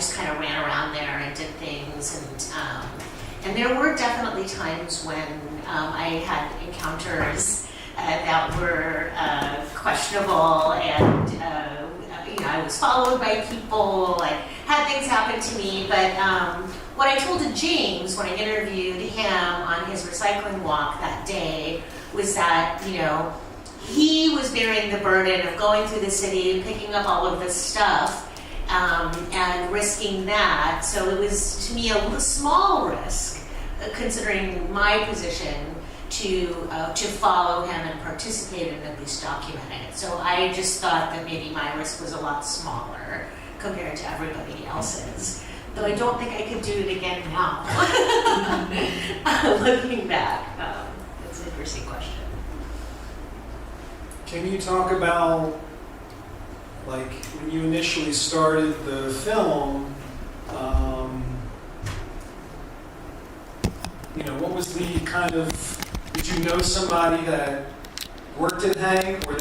just kind of ran around there and did things, and there were definitely times when I had encounters that were questionable, and I was followed by people, like had things happen to me. But what I told to James when I interviewed him on his recycling walk that day was that, he was bearing the burden of going through the city and picking up all of this stuff and risking that. So it was, to me, a small risk, considering my position, to follow him and participate in at least documenting it. So I just thought that maybe my risk was a lot smaller compared to everybody else's. Though I don't think I could do it again now. Looking back, it's an interesting question. Can you talk about, like, when you initially started the film, what was the kind of, did you know somebody that worked at Hank, or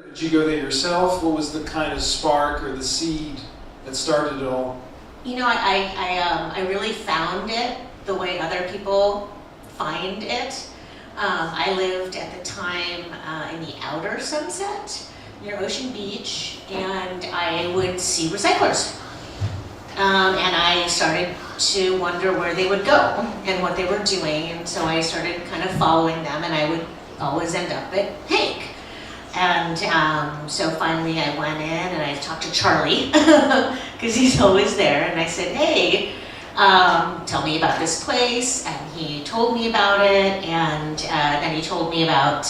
did you go there yourself? What was the kind of spark or the seed that started it all? I really found it the way other people find it. I lived at the time in the outer Sunset near Ocean Beach, and I would see recyclers. And I started to wonder where they would go and what they were doing, and so I started kind of following them, and I would always end up at Hank. And so finally I went in and I talked to Charlie, because he's always there, and I said, hey, tell me about this place, and he told me about it, and then he told me about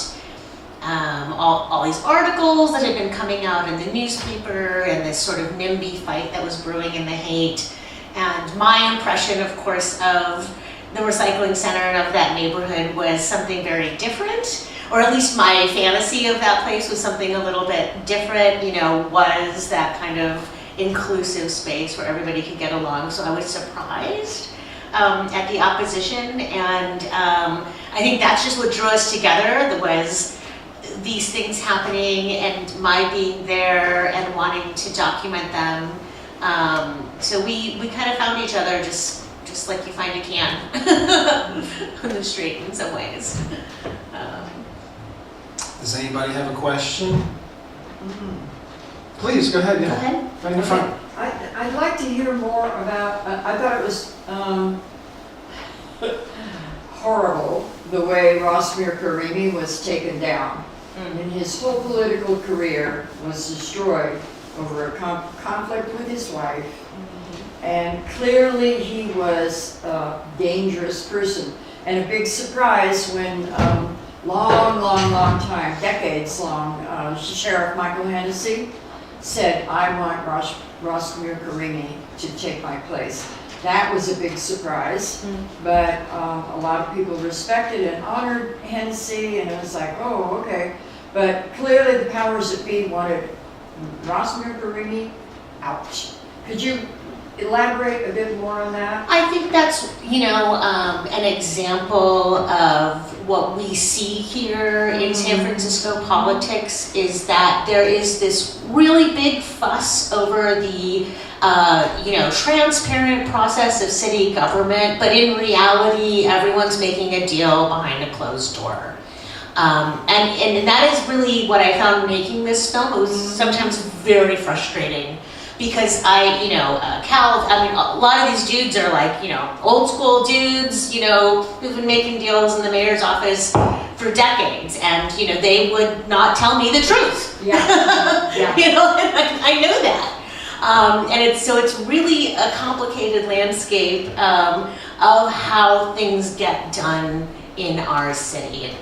all these articles that had been coming out in the newspaper, and this sort of NIMBY fight that was brewing in the Haight. And my impression, of course, of the recycling center and of that neighborhood was something very different, or at least my fantasy of that place was something a little bit different, was that kind of inclusive space where everybody could get along. So I was surprised at the opposition, and I think that's just what drew us together, was these things happening and my being there and wanting to document them. So we kind of found each other just like you find a can on the street in some ways. Does anybody have a question? Please, go ahead. Yeah. Go ahead. Right in the front. I'd like to hear more about, I thought it was horrible the way Rosmir Karimi was taken down. And his whole political career was destroyed over a conflict with his wife. And clearly he was a dangerous person. And a big surprise when long time, decades long, Sheriff Michael Hennessy said, I want Rosmir Karimi to take my place. That was a big surprise, but a lot of people respected and honored Hennessy, and it was like, oh, okay. But clearly the powers that be wanted Rosmir Karimi out. Could you elaborate a bit more on that? I think that's, an example of what we see here in San Francisco politics, is that there is this really big fuss over the transparent process of city government, but in reality, everyone's making a deal behind a closed door. And that is really what I found making this film. It was sometimes very frustrating, because a lot of these dudes are like, old school dudes, who've been making deals in the mayor's office for decades, and, they would not tell me the truth. Yeah. And I know that. And it's really a complicated landscape of how things get done in our city, and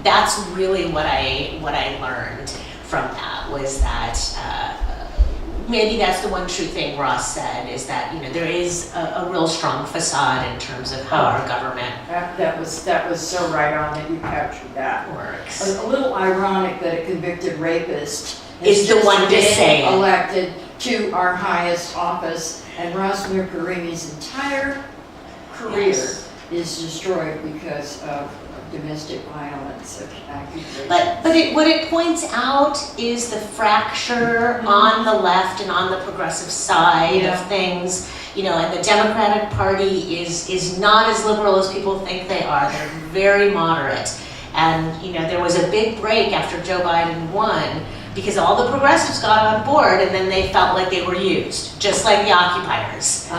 that's really what I learned from that, was that maybe that's the one true thing Ross said, is that there is a real strong facade in terms of how our government That was so right on that you captured that. works. A little ironic that a convicted rapist Is the one to say it. elected to our highest office, and Rosmir Karimi's entire career Yes. is destroyed because of domestic violence accusation. But what it points out is the fracture on the left and on the progressive side of things. You know, and the Democratic Party is not as liberal as people think they are. They're very moderate. And, you know, there was a big break after Joe Biden won because all the progressives got on board and then they felt like they were used, just like the occupiers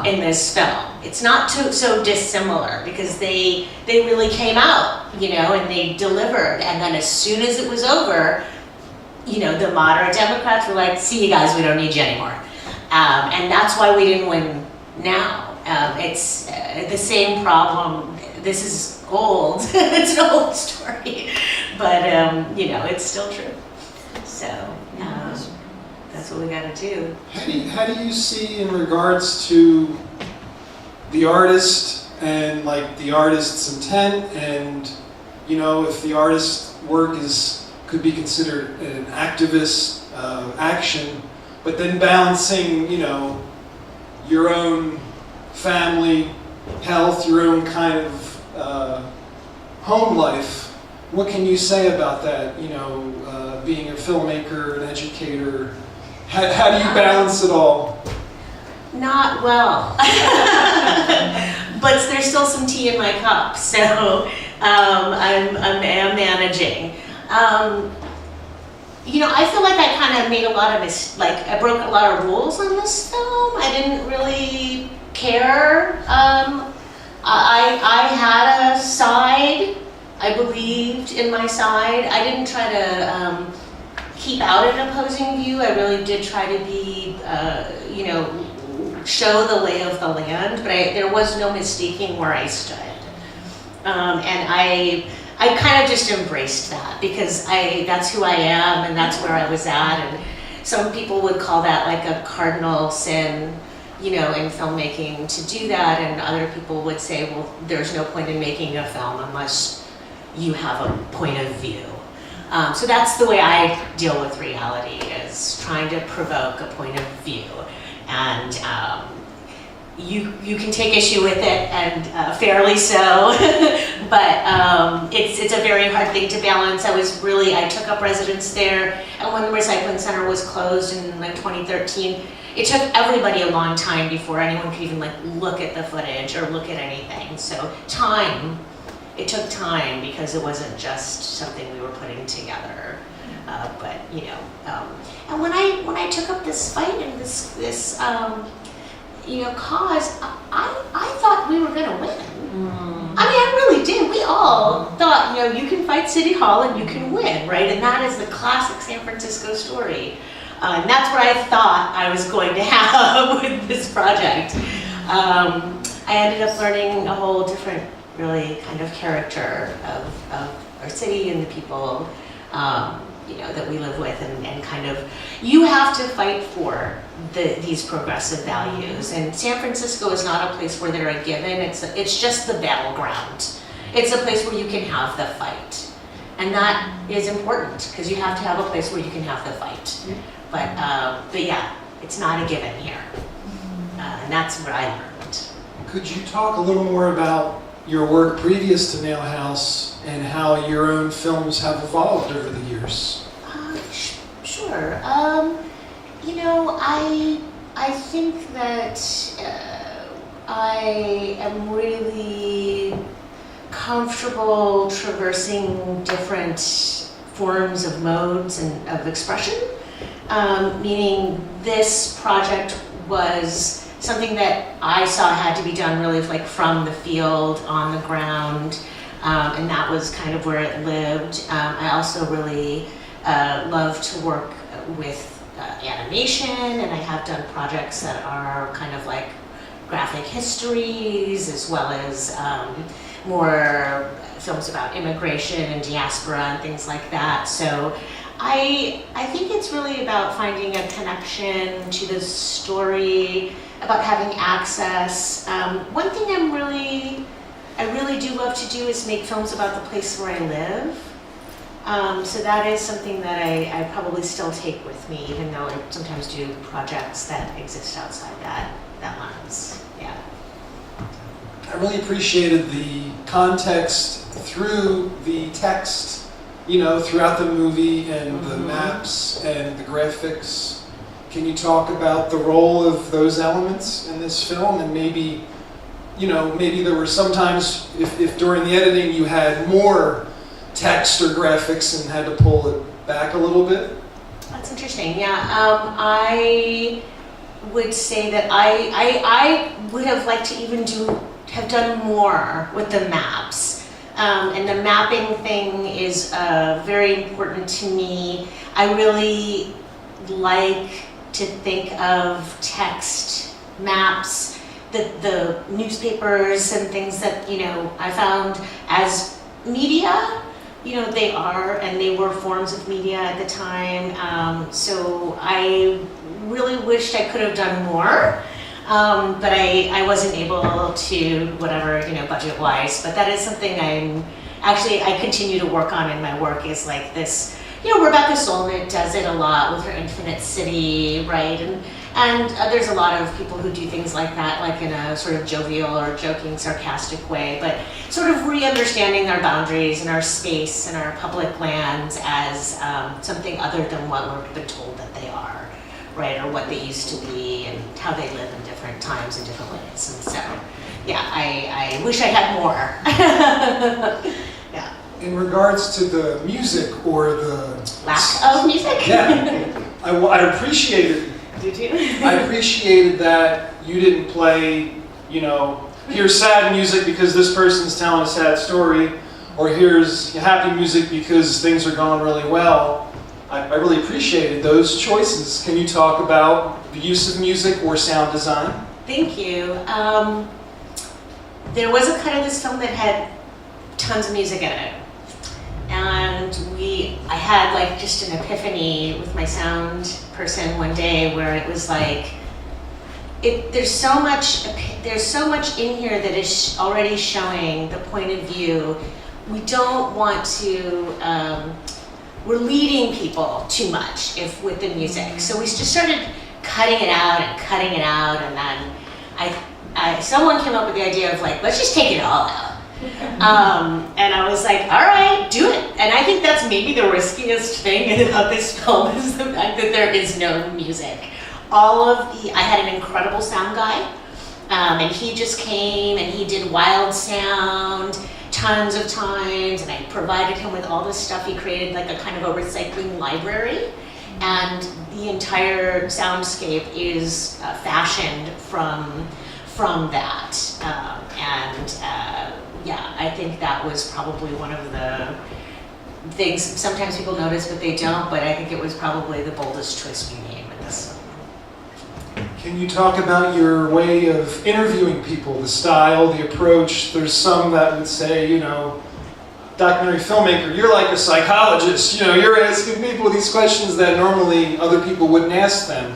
in this film. It's not so dissimilar because they really came out, you know, and they delivered. And then as soon as it was over, you know, the moderate Democrats were like, see you guys, we don't need you anymore. And that's why we didn't win now. It's the same problem. This is old. It's an old story. But, you know, it's still true. So that's what we got to do. How do you see in regards to the artist and like the artist's intent and, you know, if the artist's work could be considered an activist action, but then balancing, you know, your own family, health, your own kind of home life. What can you say about that, you know, being a filmmaker, an educator? How do you balance it all? Not well. But there's still some tea in my cup, so I'm managing. You know, I feel like I kind of made a lot of I broke a lot of rules on this film. I didn't really care. I had a side. I believed in my side. I didn't try to keep out an opposing view. I really did try to be, you know, show the lay of the land, but there was no mistaking where I stood. And I kind of just embraced that because that's who I am and that's where I was at. And some people would call that like a cardinal sin, you know, in filmmaking to do that. And other people would say, well, there's no point in making a film unless you have a point of view. So that's the way I deal with reality, is trying to provoke a point of view. And you can take issue with it, and fairly so, but it's a very hard thing to balance. I took up residence there, and when the recycling center was closed in like 2013, it took everybody a long time before anyone could even like look at the footage or look at anything. So it took time because it wasn't just something we were putting together. But you know, and when I took up this fight and this you know, cause, I thought we were gonna win. I mean, I really did. We all thought, you know, you can fight City Hall and you can win, right? And that is the classic San Francisco story. And that's what I thought I was going to have with this project. I ended up learning a whole different, really kind of character of our city and the people, you know, that we live with, and kind of, you have to fight for these progressive values. And San Francisco is not a place where they're a given. It's just the battleground. It's a place where you can have the fight, and that is important because you have to have a place where you can have the fight. But yeah, it's not a given here, and that's what I learned. Could you talk a little more about your work previous to Nail House and how your own films have evolved over the years? Sure. You know, I think that I am really comfortable traversing different forms of modes and of expression. Meaning this project was something that I saw had to be done really like from the field, on the ground, and that was kind of where it lived. I also really love to work with animation, and I have done projects that are kind of like graphic histories, as well as more films about immigration and diaspora and things like that. So I think it's really about finding a connection to the story, about having access. One thing I really do love to do is make films about the place where I live. So that is something that I probably still take with me, even though I sometimes do projects that exist outside that lens. Yeah. I really appreciated the context through the text, you know, throughout the movie and the maps and the graphics. Can you talk about the role of those elements in this film, and maybe, you know, maybe there were sometimes if during the editing you had more text or graphics and had to pull it back a little bit? That's interesting. Yeah, I would say that I would have liked to even have done more with the maps. And the mapping thing is very important to me. I really like to think of text maps, the newspapers and things that, you know, I found as media. You know, they are, and they were forms of media at the time. So I really wished I could have done more, but I wasn't able to, whatever, you know, budget-wise. But that is something I continue to work on in my work, is like this. You know, Rebecca Solnit does it a lot with her Infinite City, right? And there's a lot of people who do things like that, like in a sort of jovial or joking, sarcastic way, but sort of re-understanding our boundaries and our space and our public lands as something other than what we've been told that they are, right? Or what they used to be and how they live in different times and different ways. And so, yeah, I wish I had more. Yeah. In regards to the music or the lack of music? Yeah, I appreciated. Did you? I appreciated that you didn't play, you know, here's sad music because this person's telling a sad story, or here's happy music because things are going really well. I really appreciated those choices. Can you talk about the use of music or sound design? Thank you. There was a cut of this film that had tons of music in it. And I had like just an epiphany with my sound person one day where it was like, there's so much in here that is already showing the point of view. We don't want to, we're leading people too much with the music. So we just started cutting it out, and then someone came up with the idea of like, let's just take it all out. And I was like, all right, do it. And I think that's maybe the riskiest thing about this film, is the fact that there is no music. I had an incredible sound guy, and he just came and he did wild sound tons of times, and I provided him with all this stuff. He created like a kind of a recycling library, and the entire soundscape is fashioned from that. Yeah, I think that was probably one of the things sometimes people notice but they don't, but I think it was probably the boldest choice we made with this. Can you talk about your way of interviewing people, the style, the approach? There's some that would say, you know, documentary filmmaker, you're like a psychologist, you know, you're asking people these questions that normally other people wouldn't ask them.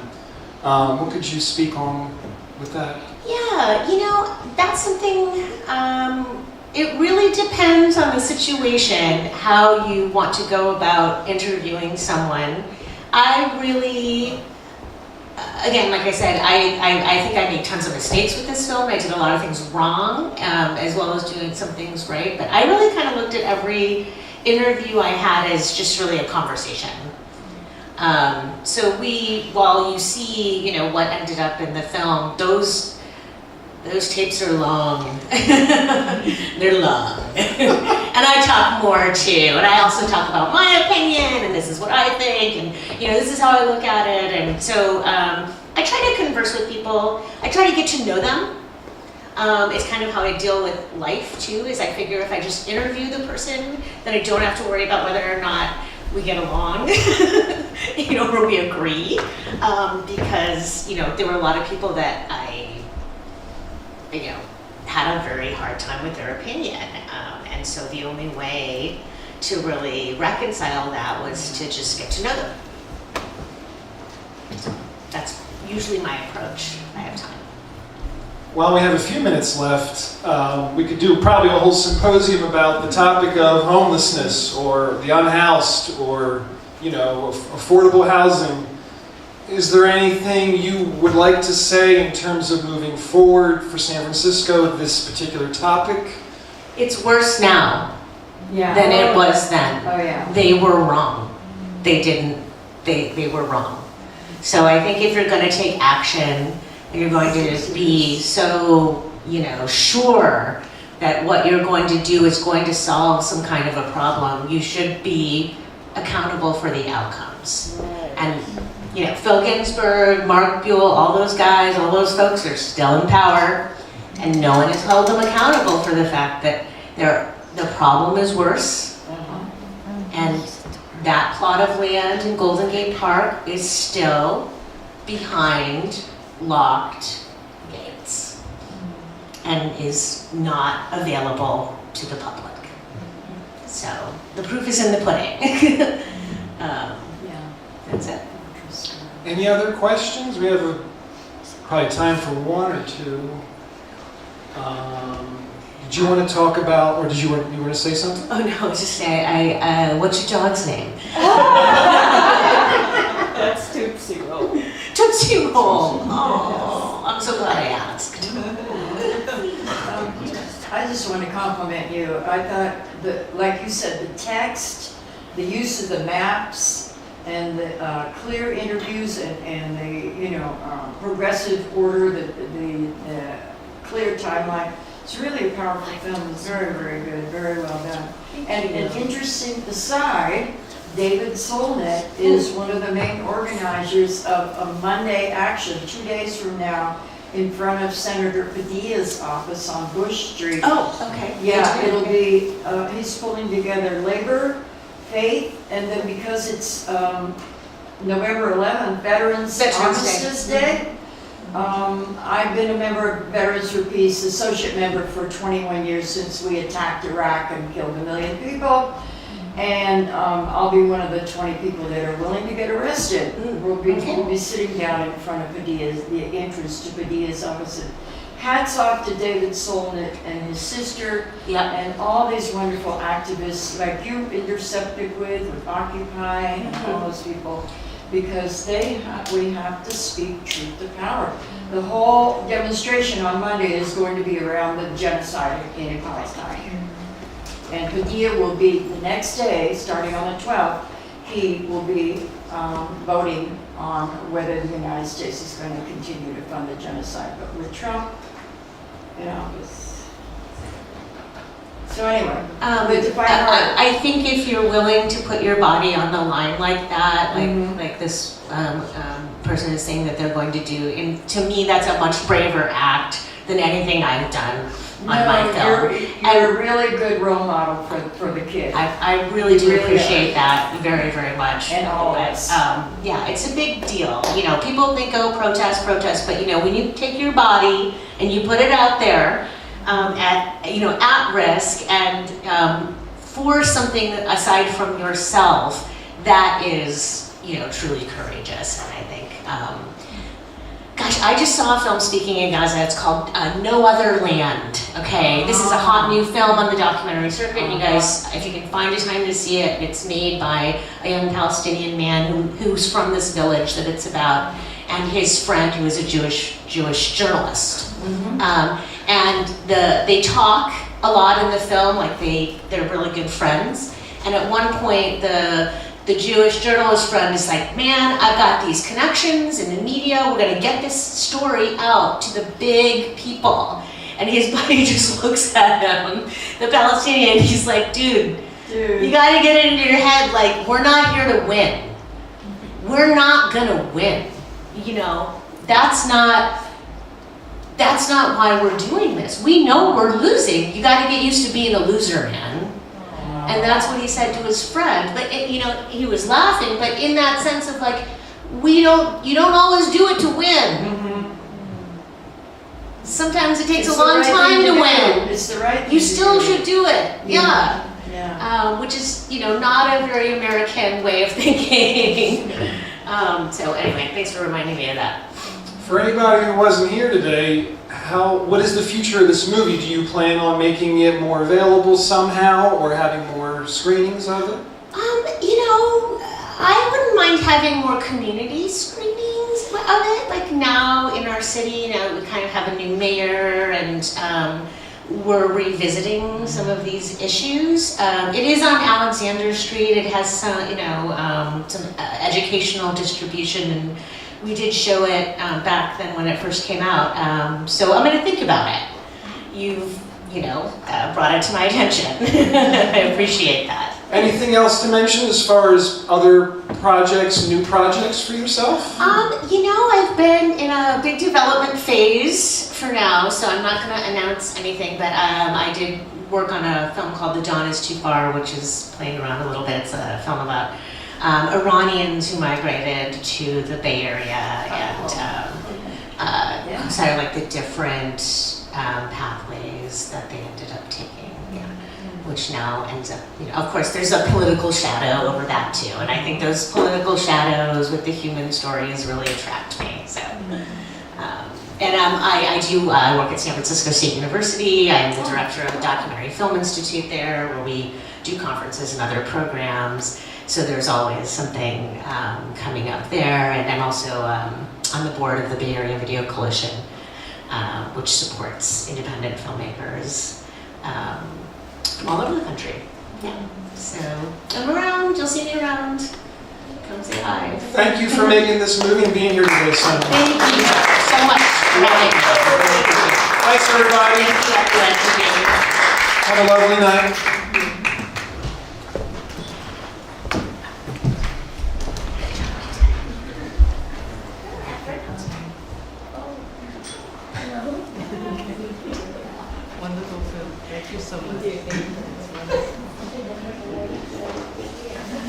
What could you speak on with that? Yeah, you know, that's something, it really depends on the situation, how you want to go about interviewing someone. I really, again, like I said, I think I made tons of mistakes with this film. I did a lot of things wrong, as well as doing some things right. But I really kind of looked at every interview I had as just really a conversation. So while you see, you know, what ended up in the film, those tapes are long. They're long. And I talk more too. And I also talk about my opinion, and this is what I think, and you know, this is how I look at it. And so I try to converse with people. I try to get to know them. It's kind of how I deal with life too, is I figure if I just interview the person, then I don't have to worry about whether or not we get along, you know, or we agree. Because, you know, there were a lot of people that you know, had a very hard time with their opinion. And so the only way to really reconcile that was to just get to know them. That's usually my approach if I have time. While we have a few minutes left, we could do probably a whole symposium about the topic of homelessness or the unhoused or, you know, affordable housing. Is there anything you would like to say in terms of moving forward for San Francisco with this particular topic? It's worse now Yeah. than it was then. Oh, yeah. They were wrong. They were wrong. So I think if you're going to take action, and you're going to be so, sure that what you're going to do is going to solve some kind of a problem, you should be accountable for the outcomes. And, Phil Ginsburg, Mark Buell, all those guys, all those folks are still in power, and no one has held them accountable for the fact that the problem is worse, and that plot of land in Golden Gate Park is still behind locked gates and is not available to the public. So the proof is in the pudding. That's it. Any other questions? We have probably time for one or two. Did you want to talk about, or you want to say something? Oh no, just say, what's your dog's name? That's Tootsie Roll. Tootsie Roll. Oh, I'm so glad I asked. I just want to compliment you. I thought that, like you said, the text, the use of the maps, and the clear interviews, and the progressive order, the clear timeline. It's really a powerful film. It's very, very good, very well done. And an interesting aside, David Solnit is one of the main organizers of a Monday action 2 days from now in front of Senator Padilla's office on Bush Street. Oh, okay. Yeah, it'll be, he's pulling together labor, faith, and then because it's November 11th, Veterans Armistice Day, I've been a member of Veterans for Peace, associate member for 21 years since we attacked Iraq and killed 1 million people. And I'll be one of the 20 people that are willing to get arrested. We'll be sitting down in front of Padilla's, the entrance to Padilla's office. Hats off to David Solnit and his sister, and all these wonderful activists like you intercepted with Occupy, and all those people, because we have to speak truth to power. The whole demonstration on Monday is going to be around the genocide in Palestine. And Padilla will be, the next day, starting on the 12th, he will be voting on whether the United States is going to continue to fund the genocide. But with Trump in office. So anyway, I think if you're willing to put your body on the line like that, like this person is saying that they're going to do, and to me that's a much braver act than anything I've done on my film. You're a really good role model for the kid. I really do appreciate that very, very much. And all of us. Yeah, it's a big deal. People think, oh, protest, but when you take your body and you put it out there at risk and for something aside from yourself, that is, truly courageous. And I think, I just saw a film, speaking in Gaza, it's called No Other Land, okay? This is a hot new film on the documentary circuit. You guys, if you can find a time to see it, it's made by a young Palestinian man who's from this village that it's about, and his friend who is a Jewish journalist. And they talk a lot in the film, like they're really good friends. And at one point, the Jewish journalist friend is like, man, I've got these connections in the media, we're gonna get this story out to the big people. And his buddy just looks at him, the Palestinian, he's like, dude, you gotta get it into your head, like, we're not here to win. We're not gonna win. That's not why we're doing this. We know we're losing. You gotta get used to being a loser, man. And that's what he said to his friend. But he was laughing, but in that sense of like, you don't always do it to win. Sometimes it takes a long time to win. It's the right thing. You still should do it. Yeah. Yeah. Which is, not a very American way of thinking. So anyway, thanks for reminding me of that. For anybody who wasn't here today, what is the future of this movie? Do you plan on making it more available somehow, or having more screenings of it? I wouldn't mind having more community screenings of it. Like now in our city, we kind of have a new mayor, and we're revisiting some of these issues. It is on Alexander Street. It has some, some educational distribution, and we did show it back then when it first came out. So I'm going to think about it. You've, brought it to my attention. I appreciate that. Anything else to mention as far as other projects, new projects for yourself? I've been in a big development phase for now, so I'm not going to announce anything, but I did work on a film called The Dawn Is Too Far, which is playing around a little bit. It's a film about Iranians who migrated to the Bay Area and sort of like the different pathways that they ended up taking, which now ends up, of course, there's a political shadow over that too, and I think those political shadows with the human stories really attract me. So, I do work at San Francisco State University. I am the director of the Documentary Film Institute there, where we do conferences and other programs. So there's always something coming up there, and I'm also on the board of the Bay Area Video Coalition, which supports independent filmmakers from all over the country. Yeah. So I'm around. You'll see me around. Come say hi. Thank you for making this movie and being here today, Soumyaa. Thank you so much for having me. Thanks, everybody. Thank you, everyone. Have a lovely night. Wonderful film. Thank you so much.